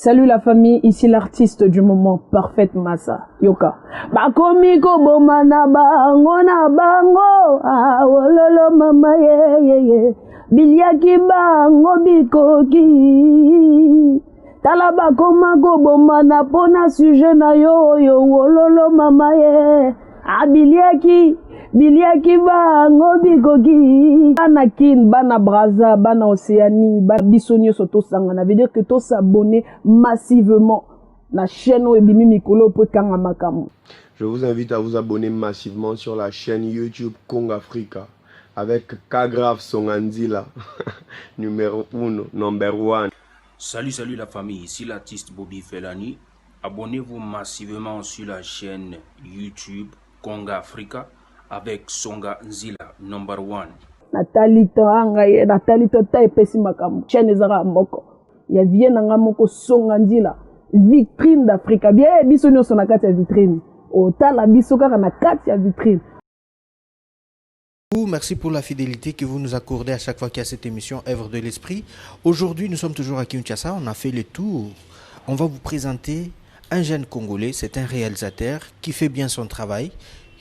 Salut la famille, ici l'artiste du moment, Parfaite Massa, Yoka. Bakomi ko bomana bango na bango, ah wololo mama ye. Biliaki bango bikoki. Tala bakoma ko bomana pona sujet na yo wololo mama ye. Ah biliaki bango bikoki. Bana kin, bana braza, bana Océanie, bana bisonio soto sangana. Veut dire que tous s'abonner massivement la chaîne Ebimi Mikolo pour Kanga Makamu. Je vous invite à vous abonner massivement sur la chaîne YouTube Kong Africa avec Kagraf Songanzila, numéro 1, number 1. Salut la famille, ici l'artiste Bobby Felani. Abonnez-vous massivement sur la chaîne YouTube Kong Africa avec Songa Nzila, number 1. Nathalie Tota epesi makambo. Chaîne ezaka moko. Ya vie nanga moko Songa Nzila. Vitrine d'Afrique. Bien biso nyoso na kati ya vitrine. Otala biso kaka na kati ya vitrine. Merci pour la fidélité que vous nous accordez à chaque fois qu'il y a cette émission Œuvre de l'Esprit. Aujourd'hui, nous sommes toujours à Kinshasa. On a fait le tour. On va vous présenter un jeune Congolais. C'est un réalisateur qui fait bien son travail.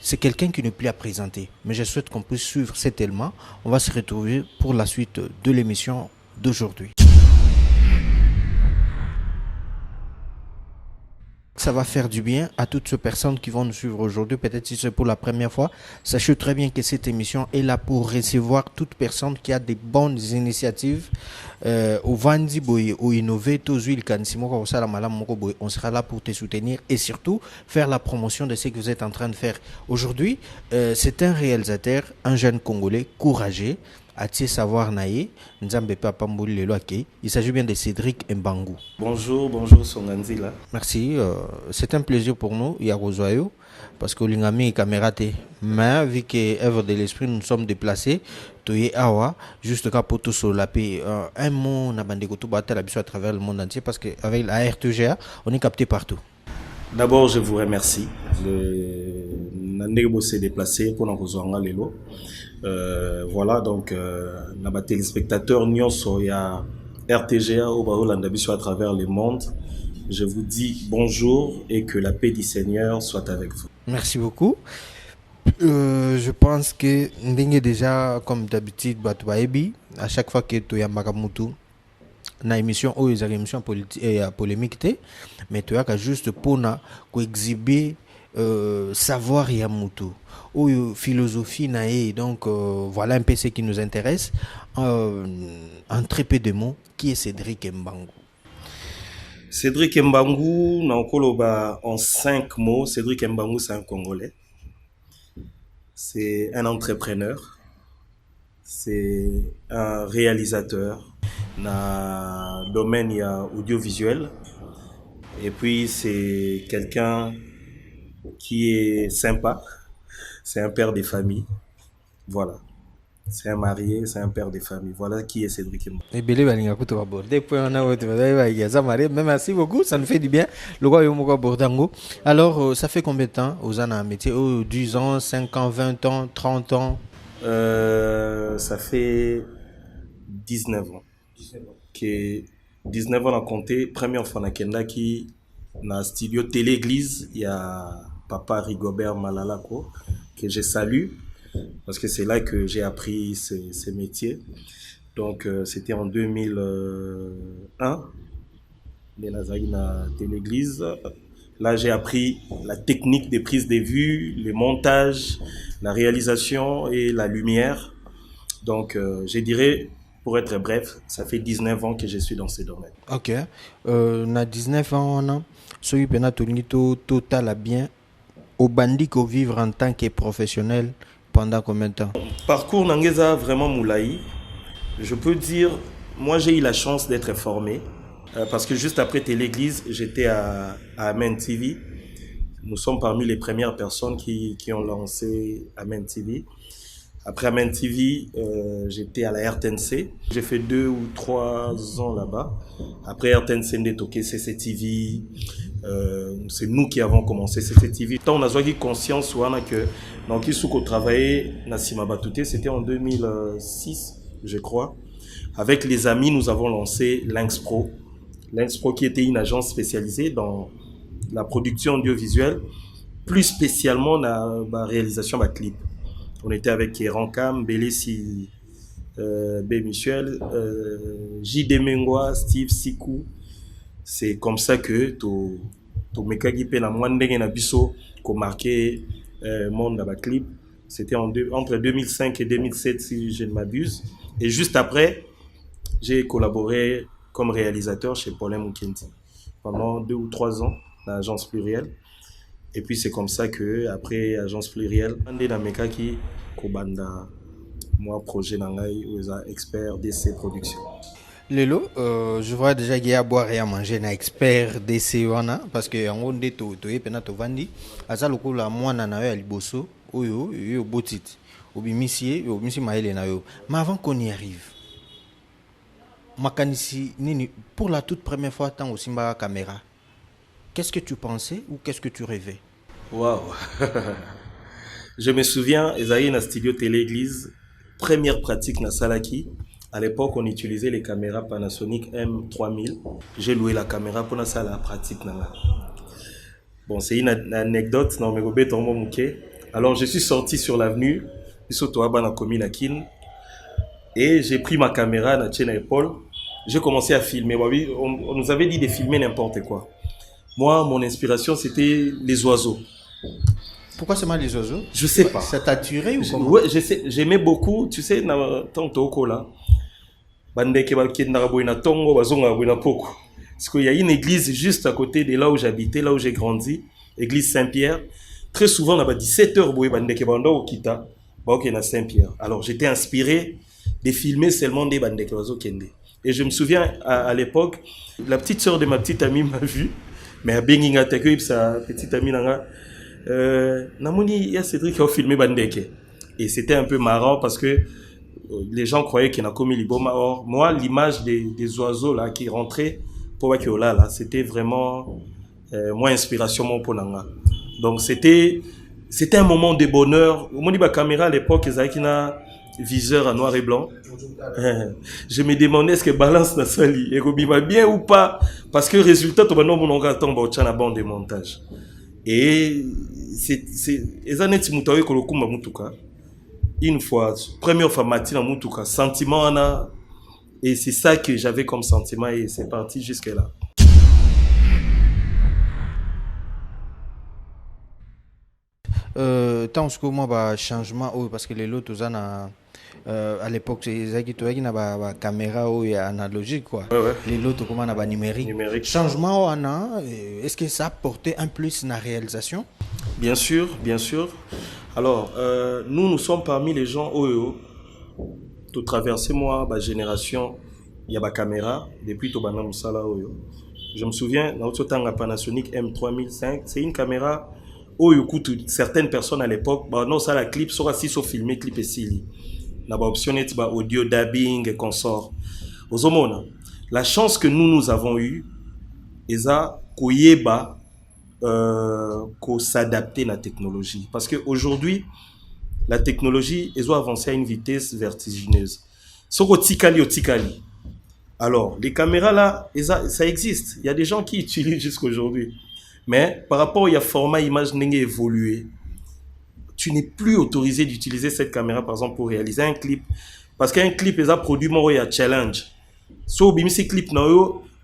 C'est quelqu'un qui n'est plus à présenter. Mais je souhaite qu'on puisse suivre cet élément. On va se retrouver pour la suite de l'émission d'aujourd'hui. Ça va faire du bien à toutes ces personnes qui vont nous suivre aujourd'hui. Peut-être si c'est pour la première fois, sachez très bien que cette émission est là pour recevoir toute personne qui a des bonnes initiatives. Au Vandi Boy, au Innové, on sera là pour te soutenir et surtout faire la promotion de ce que vous êtes en train de faire. Aujourd'hui, c'est un réalisateur, un jeune Congolais courageux. Savoir Naye, il s'agit bien de Cédric Mbangou. Bonjour Songanzila. Merci, c'est un plaisir pour nous, Yarozoyo, parce que l'ingami est camératé. Mais vu que Œuvre de l'Esprit, nous sommes déplacés, Toye Awa, juste pour tout sur la paix. Un mot, on a bandé à travers le monde entier, parce qu'avec la RTGA, on est capté partout. D'abord, je vous remercie. Nandego s'est déplacé pour nous rejoindre Lelo. Voilà, donc, les téléspectateurs, il y a RTGA au Barolandabiso à travers le monde. Je vous dis bonjour et que la paix du Seigneur soit avec vous. Merci beaucoup. Je pense que Ndenge déjà, comme d'habitude, à chaque fois que tu as Makamutu, na émission ou les émissions polémiques, mais tu as juste pour exhiber savoir Yamutu ou philosophie naïe. Donc voilà un peu ce qui nous intéresse en très peu de mots. Qui est Cédric Mbangou? Cédric Mbangou, en 5 mots, Cédric Mbangou, c'est un Congolais, c'est un entrepreneur, c'est un réalisateur dans le domaine audiovisuel, et puis c'est quelqu'un qui est sympa, c'est un père de famille, voilà. C'est un marié, c'est un père de famille. Voilà qui est Cédric Mbangou. Merci beaucoup, ça nous fait du bien. Alors, ça fait combien de temps aux un métier? 10 ans, 5 ans, 20 ans, 30 ans? Ça fait 19 ans. 19 ans à compter. Première fois qui dans studio Télé-Église, il y a Papa Rigobert Malalako, que je salue. Parce que c'est là que j'ai appris ces métiers. Donc, c'était en 2001, les Nazarines à Télé-Église. Là, j'ai appris la technique des prises de vue, les montages, la réalisation et la lumière. Donc, je dirais, pour être bref, ça fait 19 ans que je suis dans ce domaine. Ok. Na 19 ans, on a celui qui a total bien au bandit qu'on vivre en tant que professionnel. Pendant combien de temps? Parcours Nangeza vraiment moulaï. Je peux dire, moi j'ai eu la chance d'être formé parce que juste après Télé-Église, j'étais à Amen TV. Nous sommes parmi les premières personnes qui ont lancé Amen TV. Après Amen TV, j'étais à la RTNC. J'ai fait 2 ou 3 ans là-bas. Après RTNC, on a toqué CCTV. C'est nous qui avons commencé CCTV. Tant on a eu conscience que dans qui sous travaillait Nassima Batouté, c'était en 2006, je crois. Avec les amis, nous avons lancé Lynx Pro. Lens-Pro qui était une agence spécialisée dans la production audiovisuelle, plus spécialement dans la réalisation de clips. On était avec Rankam, Belessi, B. Michel, J.D. Mengwa, Steve Sikou. C'est comme ça que to mekagi pe na mwandenge na biso ko marqué monde dans la clip. C'était entre 2005 et 2007 si je ne m'abuse. Et juste après, j'ai collaboré comme réalisateur chez Paulin Mukendi pendant 2 ou 3 ans dans l'agence Pluriel. Et puis c'est comme ça que après agence Pluriel, on est dans mekaki kobanda moi projet nangai aux experts DC Productions. Lelo, je vois déjà qu'il y a à boire et à manger na expert DC wana parce que en onde to epena to vandi aza lokola mwana na yo liboso oyo yo botiti obimisi maele na yo. Mais avant qu'on y arrive, makanisi nini pour la toute première fois tant au simba caméra, qu'est-ce que tu pensais ou qu'est-ce que tu rêvais? Waouh. Je me souviens, Esaïe na studio télé église, première pratique na Salaki. À l'époque, on utilisait les caméras Panasonic M3000. J'ai loué la caméra pour la pratique. Bon, c'est une anecdote. Alors, je suis sorti sur l'avenue, et j'ai pris ma caméra na Tchena Épaule. J'ai commencé à filmer. On nous avait dit de filmer n'importe quoi. Moi, mon inspiration, c'était les oiseaux. Pourquoi seulement les oiseaux? Je sais pas. Ça t'a attiré ou comment? Ouais, j'aimais beaucoup, tu sais, tant toko là. Bandeke bakenda boina tongo bazonga boina poko. Parce qu'il y a une église juste à côté de là où j'habitais, là où j'ai grandi, église Saint-Pierre. Très souvent on a 17h boy bandeke bando okita, ba okena Saint-Pierre. Alors j'étais inspiré de filmer seulement des bandeke oiseaux kende. Et je me souviens à l'époque, la petite sœur de ma petite amie m'a vu, mais à Benginga Takeu sa petite amie nanga Namoni, il y a Cédric qui a filmé Bandeke. Et c'était un peu marrant parce que les gens croyaient qu'il y a commis l'Iboma. Or, moi, l'image des oiseaux là, qui rentraient pour Wakiola, là, c'était vraiment moi, inspiration mon ponanga. Donc, c'était un moment de bonheur. Au moment caméra à l'époque, ils avaient un viseur à noir et blanc. Je me demandais est-ce que balance na sali et Robima bien ou pas. Parce que résultat, tu vas non mon ongaton ba tchana bande de montage. Et une fois, première fois matin mutuka, sentiment et c'est ça que j'avais comme sentiment et c'est parti jusque là. Tant que moi bah changement parce que les lots à l'époque c'est qui toi qui n'a pas caméra analogique quoi. Ouais. Les lots comment n'a pas numérique. Changement est-ce que ça a porté un plus dans la réalisation? Bien sûr. Alors nous sommes parmi les gens tout traversé moi ma génération il y a ma caméra depuis to bana musala je me souviens dans autre temps la Panasonic M3005 c'est une caméra certaines personnes à l'époque non ça la clip sera si so filmer clip et si la option est audio dubbing et consort aux homona la chance que nous avons eu eza koyeba ko s'adapter la technologie parce que aujourd'hui la technologie elle doit avancer à une vitesse vertigineuse soko tikali. Alors les caméras là ça existe, il y a des gens qui utilisent jusqu'aujourd'hui. Mais par rapport au format image n'ayant évolué, tu n'es plus autorisé d'utiliser cette caméra par exemple pour réaliser un clip. Parce qu'un clip est produit il y a challenge. So ces clips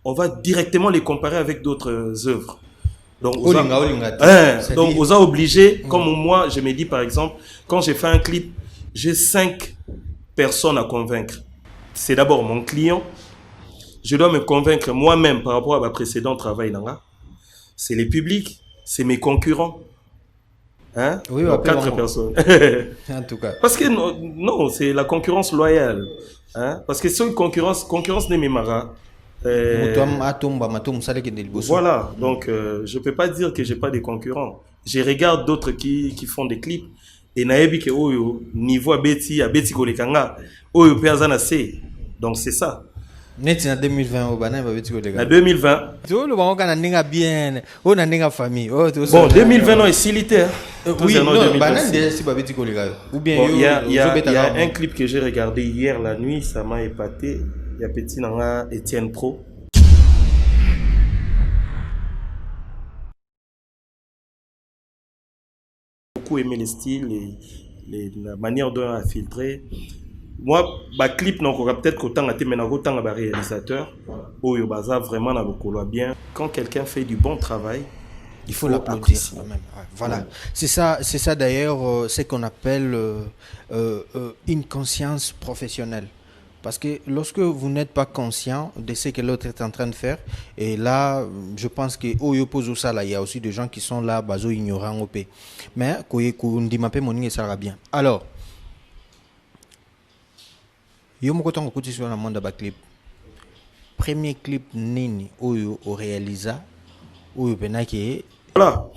on va directement les comparer avec d'autres œuvres. Donc on a obligé, comme moi je me dis par exemple, quand j'ai fait un clip, j'ai 5 personnes à convaincre. C'est d'abord mon client. Je dois me convaincre moi-même par rapport à ma précédent travail là. C'est les publics, c'est mes concurrents. Hein? Oui, donc, 4 personnes. En tout cas. Parce que non, c'est la concurrence loyale. Hein? Parce que c'est une concurrence de mes maras. Voilà, donc je ne peux pas dire que je n'ai pas de concurrents. Je regarde d'autres qui font des clips. Et naebi que niveau à Betty Kolekanga, donc c'est ça. Net en 2020 au Banan va en 2020. Tout le monde a bien, on a une famille. Bon 2020 non est silitaire. Oui, non, Banan c'est pas petit collègue. Ou bien il y a un clip que j'ai regardé hier la nuit, ça m'a épaté. Il y a petit nanga Etienne Pro. beaucoup aimé les styles, la manière dont on a filtré. Moi, bah clip non peut-être qu'autant à mais autant à réalisateur, oh yo baza vraiment na bokolo bien. Quand quelqu'un fait du bon travail, il faut l'applaudir quand même. Ouais, voilà, ouais. C'est ça d'ailleurs, ce qu'on appelle une conscience professionnelle. Parce que lorsque vous n'êtes pas conscient de ce que l'autre est en train de faire, et là, je pense que il y a aussi des gens qui sont là, bazo ignorants au pays. Mais ça va bien. Alors, yo moko tango kuti sur la monde ba clip. Premier clip nini oyo o réalisa oyo penaki. Voilà.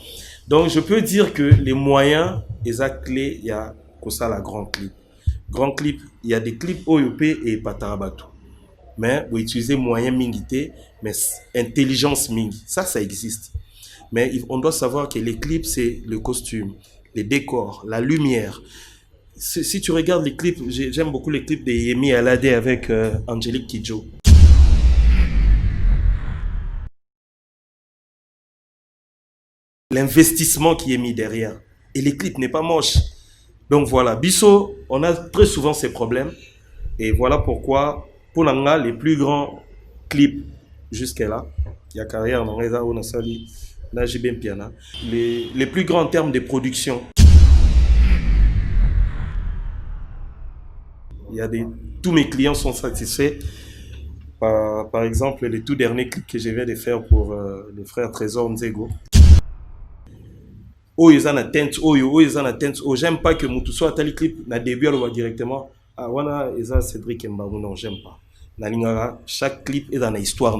Donc je peux dire que les moyens exact clés il y a comme ça la grand clip. Grand clip, il y a des clips OUP et Patarabatu. Mais vous utilisez moyens mingité, mais intelligence ming. Ça existe. Mais on doit savoir que les clips, c'est le costume, les décors, la lumière. Si tu regardes les clips, j'aime beaucoup les clips de Yemi Alade avec Angélique Kidjo. L'investissement qui est mis derrière. Et les clips n'est pas moche. Donc voilà, Bisso, on a très souvent ces problèmes. Et voilà pourquoi, pour Nanga, les plus grands clips jusqu'à là, il y a carrière dans les on a sali, là j'ai bien piano. Les plus grands en termes de production. Tous mes clients sont satisfaits. Par exemple, les tout derniers clips que je viens de faire pour les frères Trésor Nzego. Oh, ils en attendent, ils en attendent. Oh, j'aime pas que Moutou soit à clip, na début, alors directement. Ah, voilà, ils ont Cédric Mbagou, non, j'aime pas. Chaque clip est dans une histoire,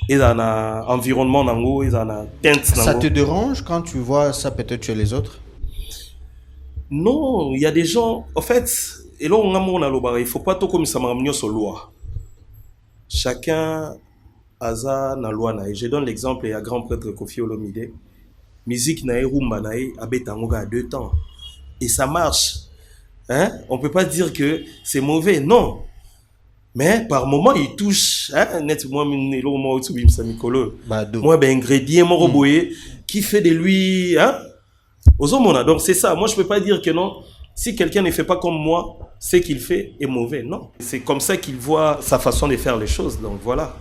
est dans un environnement, est dans un teinte. Ça te dérange quand tu vois ça peut-être chez les autres? Non, il y a des gens, en fait, et là, il faut pas tout comme ça m'a sur loi. Chacun a sa loi. Je donne l'exemple, il y a grand prêtre Kofi Olomide. Musique nae rumba nae abetangoga à 2 temps et ça marche, hein? On peut pas dire que c'est mauvais, non, mais par moment il touche, hein? Net moi minelo moi tu bim samikolo moi ben ingrédient mon roboyer qui fait de lui, hein, aux hommes. Donc c'est ça, moi je peux pas dire que non, si quelqu'un ne fait pas comme moi, ce qu'il fait est mauvais, non, c'est comme ça qu'il voit sa façon de faire les choses, donc voilà.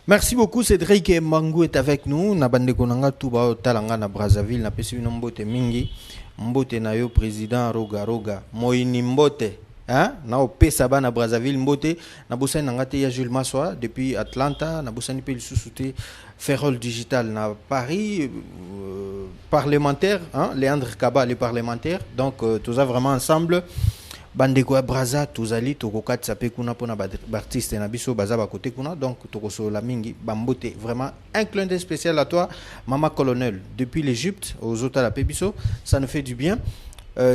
Merci beaucoup, Cédric Mbangou est avec nous. Na bande konanga tuba talanga na Brazzaville na pesi mbote mingi. Mbote na yo président Roga Moini mbote. Hein? Na opesa ba na Brazzaville mbote na bosani ngate ya Jules Maswa depuis Atlanta na bosani pe sous-souté Ferrol Digital na Paris parlementaire, hein? Léandre Kaba les parlementaires. Donc tout ça vraiment ensemble. Bandeko Braza tozali tokokat sapé kuna pona artiste na biso baza ba côté kuna, donc tokoso la mingi bambote. Vraiment un clin d'œil spécial à toi Mama Colonel depuis l'Égypte aux autres la Pébiso, ça nous fait du bien.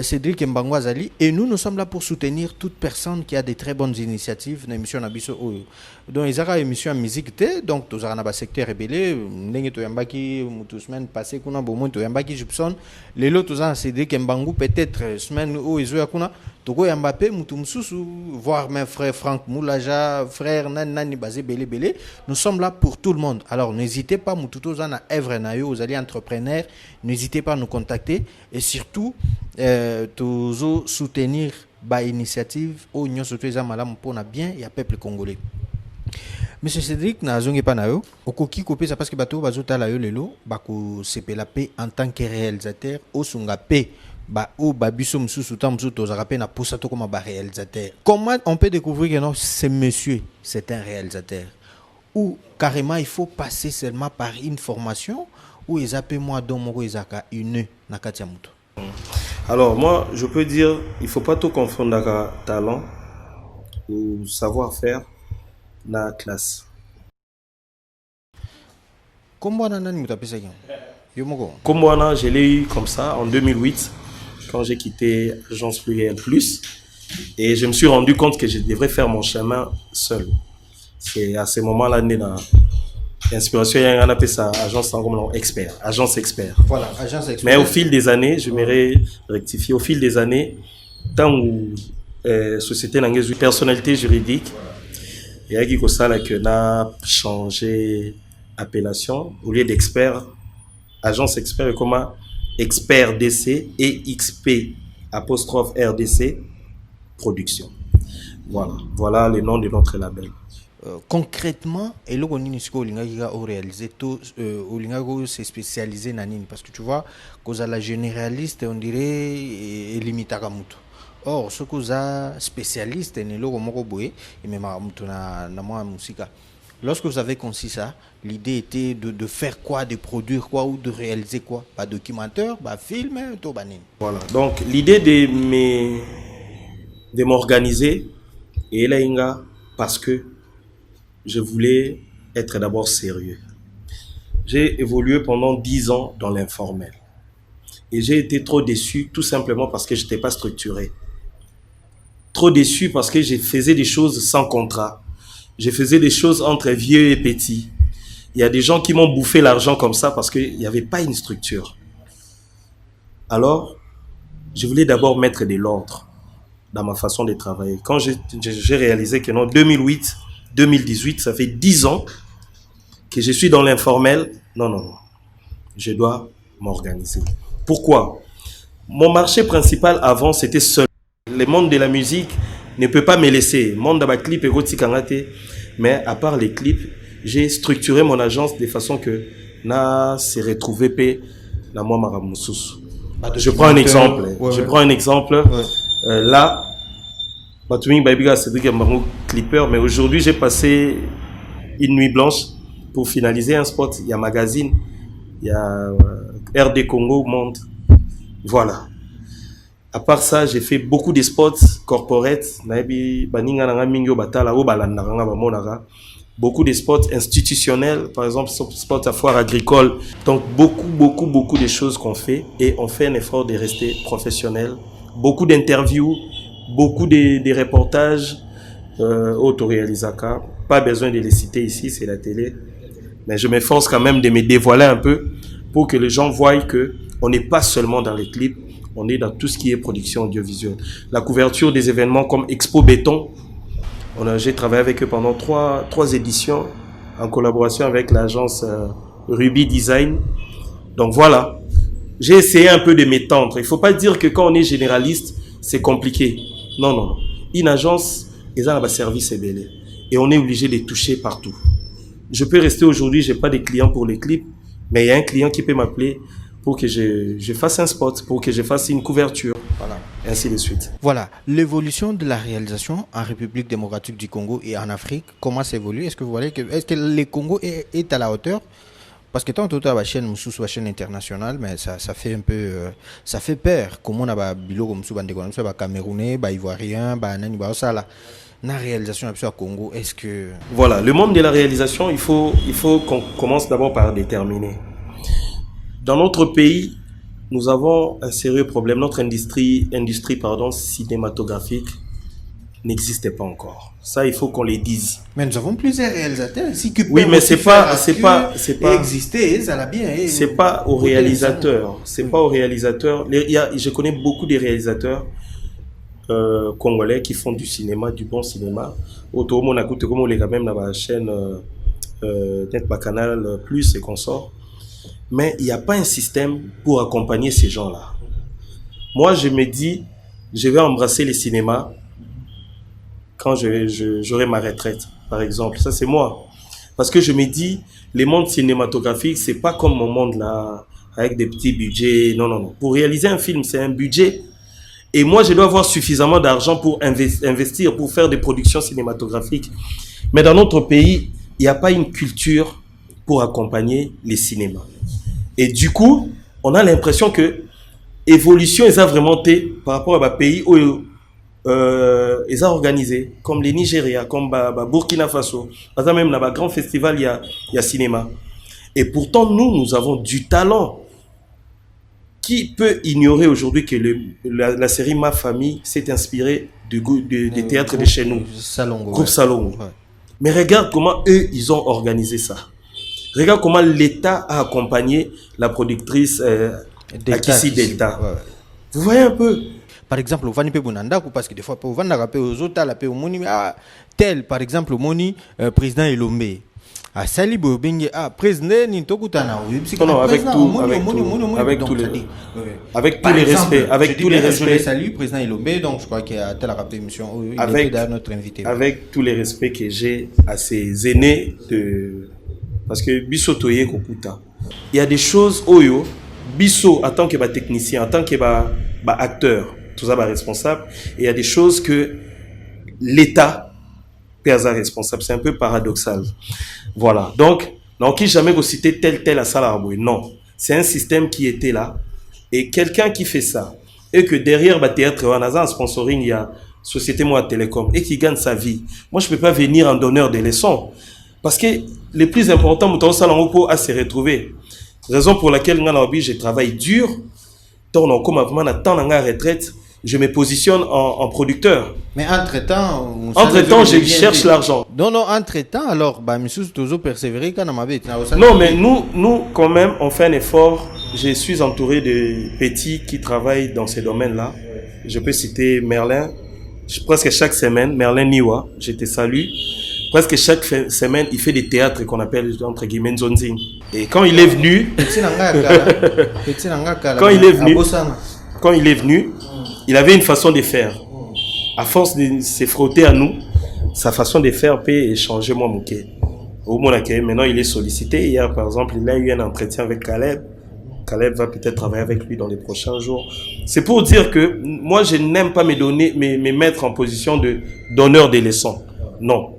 Cédric Mbangou Azali et nous sommes là pour soutenir toute personne qui a des très bonnes initiatives dans l'émission Nabiso Oyo. Donc ils ont une émission en musique donc tous na ba secteur rebelle ndenge to yambaki mutu semaine passée kuna bo to yambaki Gibson les lots tous en Cédric Mbangou peut-être semaine où ils ont kuna toko yambape mutu mususu voir mes frères Franck Moulaja frère nani basé belé nous sommes là pour tout le monde. Alors n'hésitez pas mutu tous en œuvre na yo vous allez entrepreneurs, n'hésitez pas à nous contacter et surtout toujours soutenir ba initiative au union surtout les malamu pour na bien et à peuple congolais. Monsieur Cédric na zongi pa na yo okoki kopé ça parce que bato bazota la yo lelo bako sepela pe en tant que réalisateur au sunga pe ba ou babiso msusu tam msusu tozaka pe na posa to comme ba réalisateur. Comment on peut découvrir que non ce monsieur c'est un réalisateur ou carrément il faut passer seulement par une formation ou ils appellent moi don moko ezaka une na katia muto? Alors moi je peux dire il faut pas tout confondre avec talent ou savoir-faire la classe. Comment on a ça? Comme je l'ai eu comme ça en 2008 quand j'ai quitté Agence Pluriel Plus et je me suis rendu compte que je devrais faire mon chemin seul. C'est à ce moment-là l'inspiration il y a un appel ça agence expert, agence expert. Voilà, agence expert. Mais au fil des années, je m'aurais rectifié au fil des années tant où société n'engage personnalité juridique. Il y a qui ça là que n'a changé appellation au lieu d'expert agence expert comme Expert DC et XP apostrophe RDC Production. Voilà le nom de notre label. Concrètement, et là, on a réalisé tout, on s'est spécialisé dans nini parce que tu vois, cause à la généraliste, on dirait, limite à Kamuto. Or, ce qu'on a spécialiste, et nous avons et même à musique. Lorsque vous avez conçu ça, l'idée était de faire quoi, de produire quoi ou de réaliser quoi? Pas documentaire, pas film, tout banine. Voilà. Donc, l'idée de m'organiser, et là, parce que je voulais être d'abord sérieux. J'ai évolué pendant 10 ans dans l'informel. Et j'ai été trop déçu, tout simplement parce que je n'étais pas structuré. Trop déçu parce que je faisais des choses sans contrat. Je faisais des choses entre vieux et petits. Il y a des gens qui m'ont bouffé l'argent comme ça parce qu'il n'y avait pas une structure. Alors, je voulais d'abord mettre de l'ordre dans ma façon de travailler. Quand j'ai réalisé que non, 2008, 2018, ça fait 10 ans que je suis dans l'informel. Non. Je dois m'organiser. Pourquoi? Mon marché principal avant, c'était seul. Le monde de la musique ne peut pas me laisser. Le monde de la clip et Kangate. Mais à part les clips, j'ai structuré mon agence de façon que na se retrouvé na moi maramoussous. Je prends un exemple. Là, c'est clipper, mais aujourd'hui j'ai passé une nuit blanche pour finaliser un spot. Il y a magazine, il y a RD Congo Monde. Voilà. À part ça, j'ai fait beaucoup de spots corporate. Beaucoup de spots institutionnels, par exemple spots à foire agricole. Donc beaucoup de choses qu'on fait et on fait un effort de rester professionnel. Beaucoup d'interviews, beaucoup de reportages autoréalisaka. Pas besoin de les citer ici, c'est la télé. Mais je m'efforce quand même de me dévoiler un peu pour que les gens voient que on n'est pas seulement dans les clips, on est dans tout ce qui est production audiovisuelle. La couverture des événements comme Expo Béton, j'ai travaillé avec eux pendant 3 éditions en collaboration avec l'agence Ruby Design. Donc voilà, j'ai essayé un peu de m'étendre. Il ne faut pas dire que quand on est généraliste, c'est compliqué. Non. Une agence, ils ont un service belé. Et on est obligé de toucher partout. Je peux rester aujourd'hui, je n'ai pas de clients pour les clips, mais il y a un client qui peut m'appeler pour que je fasse un spot, pour que je fasse une couverture. Voilà, ainsi de suite. Voilà, l'évolution de la réalisation en République démocratique du Congo et en Afrique, comment ça évolue? Est-ce que vous voyez est-ce que le Congo est à la hauteur? Parce que tant que la chaîne sous chaîne internationale, mais ça fait un peu ça fait peur. Comment on a bilo comme sous bande comme ça, Camerounais, Ivoirien, nani ça là. La réalisation au Congo, est-ce que voilà, le monde de la réalisation, il faut qu'on commence d'abord par déterminer. Dans notre pays, nous avons un sérieux problème. Notre industrie cinématographique n'existait pas encore. Ça, il faut qu'on le dise. Mais nous avons plusieurs réalisateurs ici qui oui, mais c'est pas exister, ça l'a bien. C'est pas aux réalisateurs. C'est pas aux réalisateurs. Je connais beaucoup de réalisateurs congolais qui font du cinéma, du bon cinéma. Autour on a écouté comme on les quand même dans la chaîne Canal Plus et consorts. Mais il n'y a pas un système pour accompagner ces gens-là. Moi, je me dis, je vais embrasser les cinémas quand j'aurai ma retraite, par exemple. Ça, c'est moi. Parce que je me dis, le monde cinématographique, c'est pas comme mon monde là, avec des petits budgets. Non. Pour réaliser un film, c'est un budget. Et moi, je dois avoir suffisamment d'argent pour investir, pour faire des productions cinématographiques. Mais dans notre pays, il n'y a pas une culture pour accompagner les cinémas. Et du coup, on a l'impression que l'évolution est vraiment par rapport à des pays où ils ont organisé, comme les Nigeria, comme Burkina Faso. Par exemple, même dans un grand festival, il y a cinéma. Et pourtant, nous avons du talent. Qui peut ignorer aujourd'hui que la série Ma Famille s'est inspirée des théâtres de chez nous, Groupe Salongo. Ouais. Mais regarde comment eux, ils ont organisé ça. Regarde comment l'État a accompagné la productrice Akissi Delta. Ouais. Vous voyez un peu. Par exemple, au Vanipe Bunanda, parce que des fois, au Vanda, aux autres, au Moni, tel, par exemple, au Moni, président Elombe. Ah, Sali Bobingue, président, Nintokutana, non, avec tous les respects, avec tous les respects. Salut, président Ilombe, donc je crois qu'il y a tel rappel émission. Avec notre invité. Avec tous les respects que j'ai à ces aînés parce que Bisso Toye Kokuta. Il y a des choses, Oyo, Bisso, en tant que technicien, en tant que acteur, tout ça, responsable, et il y a des choses que l'État est responsable. C'est un peu paradoxal. Voilà. Donc, qui jamais vous citer tel à Salarboué. Non. C'est un système qui était là. Et quelqu'un qui fait ça, et que derrière, théâtre, on a un sponsoring, il y a Société Moi Télécom, et qui gagne sa vie. Moi, je ne peux pas venir en donneur de leçons. Parce que le plus important, à se retrouver. Raison pour laquelle, je travaille dur. Tant la retraite, je me positionne en producteur. Mais entre-temps, je cherche l'argent. Non, entre-temps, alors, monsieur toujours persévérer quand on m'a dit. Non, mais nous, quand même, on fait un effort. Je suis entouré de petits qui travaillent dans ces domaines-là. Je peux citer Merlin. Presque chaque semaine, Merlin Niwa, je te salue. Presque chaque semaine, il fait des théâtres qu'on appelle, entre guillemets, Zonzing. Et quand il est venu... Quand il est venu, il avait une façon de faire. À force de se frotter à nous, sa façon de faire peut changer moi mouké. Maintenant, il est sollicité. Hier, par exemple, il a eu un entretien avec Caleb. Caleb va peut-être travailler avec lui dans les prochains jours. C'est pour dire que moi, je n'aime pas me mettre en position de donneur des leçons. Non.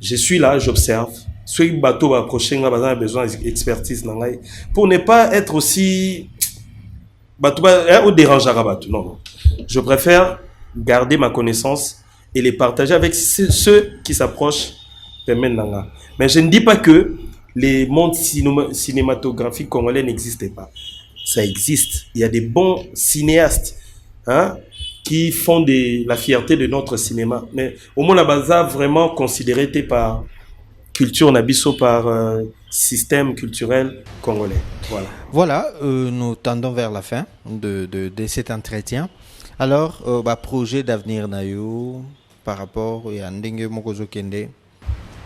Je suis là, j'observe. Ce bateau va approcher, on a besoin d'expertise. Pour ne pas être aussi... ou déranger à bateau. Non. Je préfère garder ma connaissance et les partager avec ceux qui s'approchent. Mais je ne dis pas que les mondes cinématographiques congolais n'existent pas. Ça existe. Il y a des bons cinéastes qui font la fierté de notre cinéma. Mais au moins, la base a vraiment considéré par culture, Nabiso, par système culturel congolais. Voilà, nous tendons vers la fin de cet entretien. Alors, projet d'avenir Nayo par rapport à Ndenge Mokozo Kende.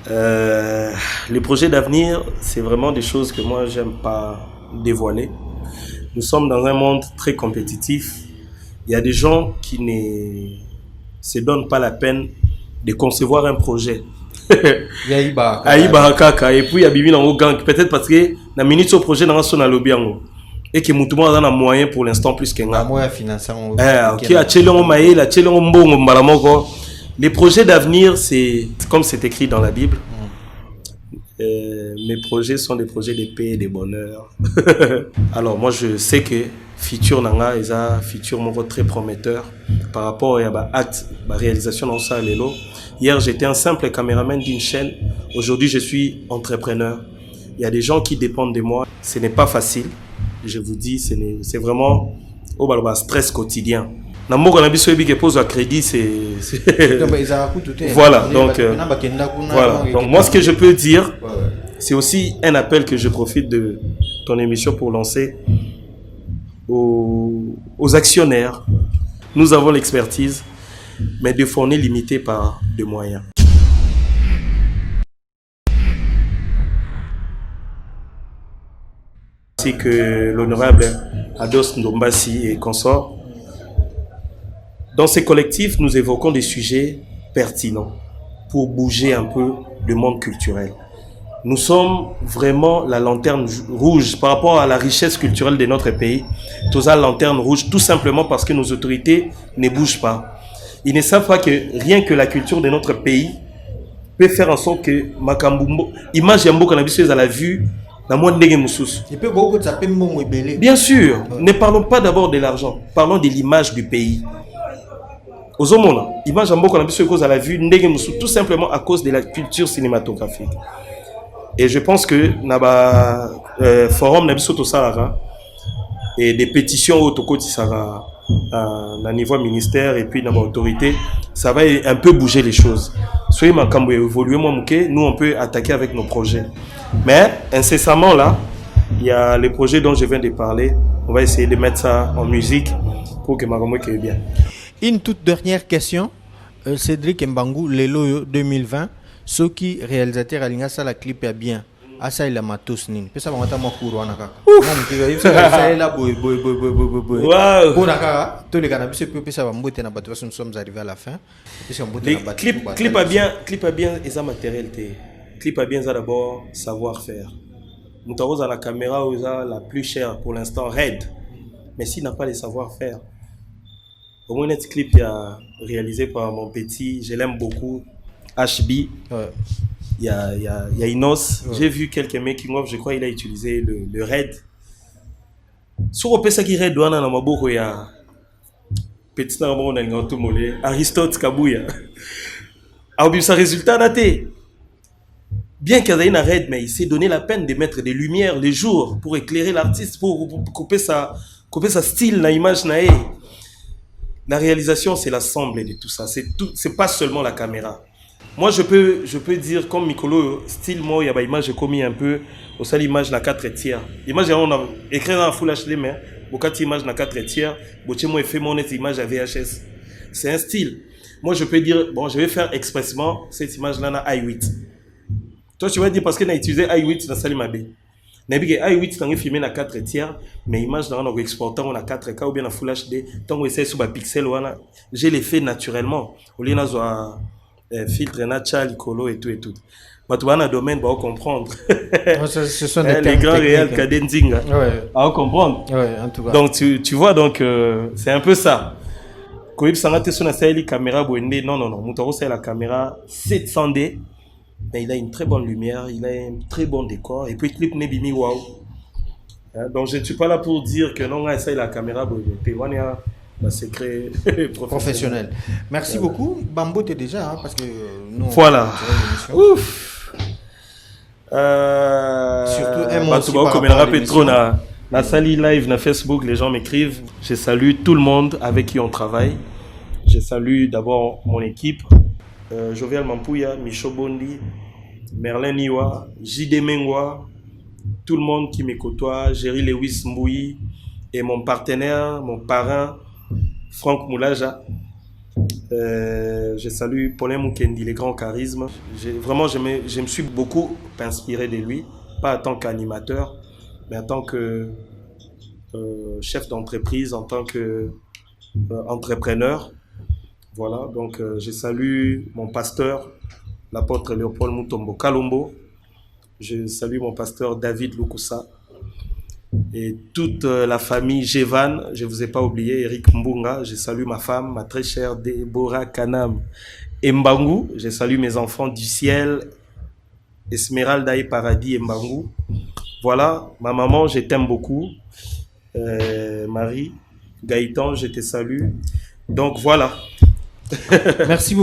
Les projets d'avenir, c'est vraiment des choses que moi, j'aime pas dévoiler. Nous sommes dans un monde très compétitif. Il y a des gens qui ne se donnent pas la peine de concevoir un projet. Aïba kaka et puis il y a bibi dans le gang peut-être parce que la minute au projet dans son lobby et que mutumo dans un moyen pour l'instant plus que nga moyen financièrement qui a tchelon maï la tchelon mbongo mbalamoko. Les projets d'avenir, c'est comme c'est écrit dans la Bible. Mes projets sont des projets de paix et de bonheur. Alors moi je sais que futur nanga est un futur très prometteur par rapport à acte réalisation dans ça lelo. Hier j'étais un simple caméraman d'une chaîne. Aujourd'hui je suis entrepreneur. Il y a des gens qui dépendent de moi. Ce n'est pas facile. Je vous dis, c'est vraiment stress quotidien. Pose à crédit, voilà. Donc moi ce que je peux dire, c'est aussi un appel que je profite de ton émission pour lancer aux actionnaires. Nous avons l'expertise, mais des fois on est limité par des moyens. Ainsi que l'honorable Ados Ndombasi et consorts. Dans ces collectifs, nous évoquons des sujets pertinents pour bouger un peu le monde culturel. Nous sommes vraiment la lanterne rouge par rapport à la richesse culturelle de notre pays. Tous la lanterne rouge tout simplement parce que nos autorités ne bougent pas. Ils ne savent pas que rien que la culture de notre pays peut faire en sorte que Makambumbo, image Yambo Cannabis à la vue, la moindre des Moussous. Bien sûr, ne parlons pas d'abord de l'argent, parlons de l'image du pays. Aux hommes, image Yambo Cannabis à la vue, tout simplement à cause de la culture cinématographique. Et je pense que naba forum Nabisoto Salara et des pétitions au Tokoti Sara à niveau ministère et puis dans l'autorité, ça va un peu bouger les choses. Soyez ma cambo évoluer moi nous on peut attaquer avec nos projets. Mais incessamment là, il y a les projets dont je viens de parler. On va essayer de mettre ça en musique pour que ma cambo soit bien. Une toute dernière question, Cédric Mbangou, Lelo 2020. ceux qui réalisateur alinga ça la clip est bien. Ah ça il a matos nini. Pesa ba mata makuru wana kaka. Mon kiwa ça est là boy. Waouh. Pour kaka tous les cannabis c'est pesa ba mbote na bato parce que nous sommes arrivés à la fin. Les clip a bien et ça matériel té. Clip a bien ça d'abord savoir faire. Nous avons la caméra la plus chère pour l'instant Red. Mais s'il n'a pas les savoir-faire. Au moins, notre clip a réalisé par mon petit, je l'aime beaucoup, HB. Ouais. Il y a Inos. Ouais. J'ai vu quelques making-of, je crois qu'il a utilisé le Red. Sur le PC qui Red, on a un petit nom, Aristote Kabouya. Alors, ça résultat daté. Bien qu'il y ait une Red, mais il s'est donné la peine de mettre des lumières les jours pour éclairer l'artiste, pour couper sa style, la image. La réalisation, c'est l'ensemble de tout ça. C'est pas seulement la caméra. Moi, je peux dire, comme Mikolo, style, moi, il y a une image, j'ai commis un peu, au sein l'image, la 4 tiers. L'image, on a écrit dans la Full HD, mais beaucoup d'image, la 4 tiers, beaucoup moi, fait mon image à VHS. C'est un style. Moi, je peux dire, bon, je vais faire expressément cette image-là dans i8. Toi, tu vas dire, parce qu'on a utilisé i8 dans Salimabé. i8 c'est filmé à 4 tiers, mais l'image on a exporté en 4K ou bien en Full HD. Tant qu'on essaie sur un pixel, j'ai les fait naturellement. Au lieu de filtre natural, colo et tout. Mais tu vas dans le domaine, tu vas comprendre. Ce sont des les grands réels Kadenzing. Ouais. À comprendre. Ouais, en tout cas. Donc tu vois, c'est un peu ça. Quand il s'en a sur la caméra, non, c'est la caméra 700D. Mais il a une très bonne lumière, il a un très bon décor, et puis le clip n'est bimi waouh. Donc je ne suis pas là pour dire que non, ça la caméra, c'est un secret professionnel. Merci beaucoup. Bambo, tu es déjà, parce que nous. Voilà. Ouf. Surtout un mot aussi comme il rappelle trop na sali live na Facebook, les gens m'écrivent. Je salue tout le monde avec qui on travaille. Je salue d'abord mon équipe. Jovial Mampouya, Micho Bondi, Merlin Niwa, J.D. Mengwa, tout le monde qui me côtoie, Jerry Lewis Mbouyi et mon partenaire, mon parrain, Franck Moulaja. Je salue Paulin Mukendi, les grands charismes. Vraiment, je me suis beaucoup inspiré de lui, pas en tant qu'animateur, mais en tant que chef d'entreprise, en tant qu'entrepreneur. Voilà, donc je salue mon pasteur, l'apôtre Léopold Mutombo Kalombo. Je salue mon pasteur David Lukusa et toute la famille Jevan. Je ne vous ai pas oublié, Eric Mbunga. Je salue ma femme, ma très chère Deborah Kanam Mbangu. Je salue mes enfants du ciel, Esmeralda et Paradis Mbangu. Voilà, ma maman, je t'aime beaucoup. Marie, Gaëtan, je te salue. Donc voilà. Merci beaucoup.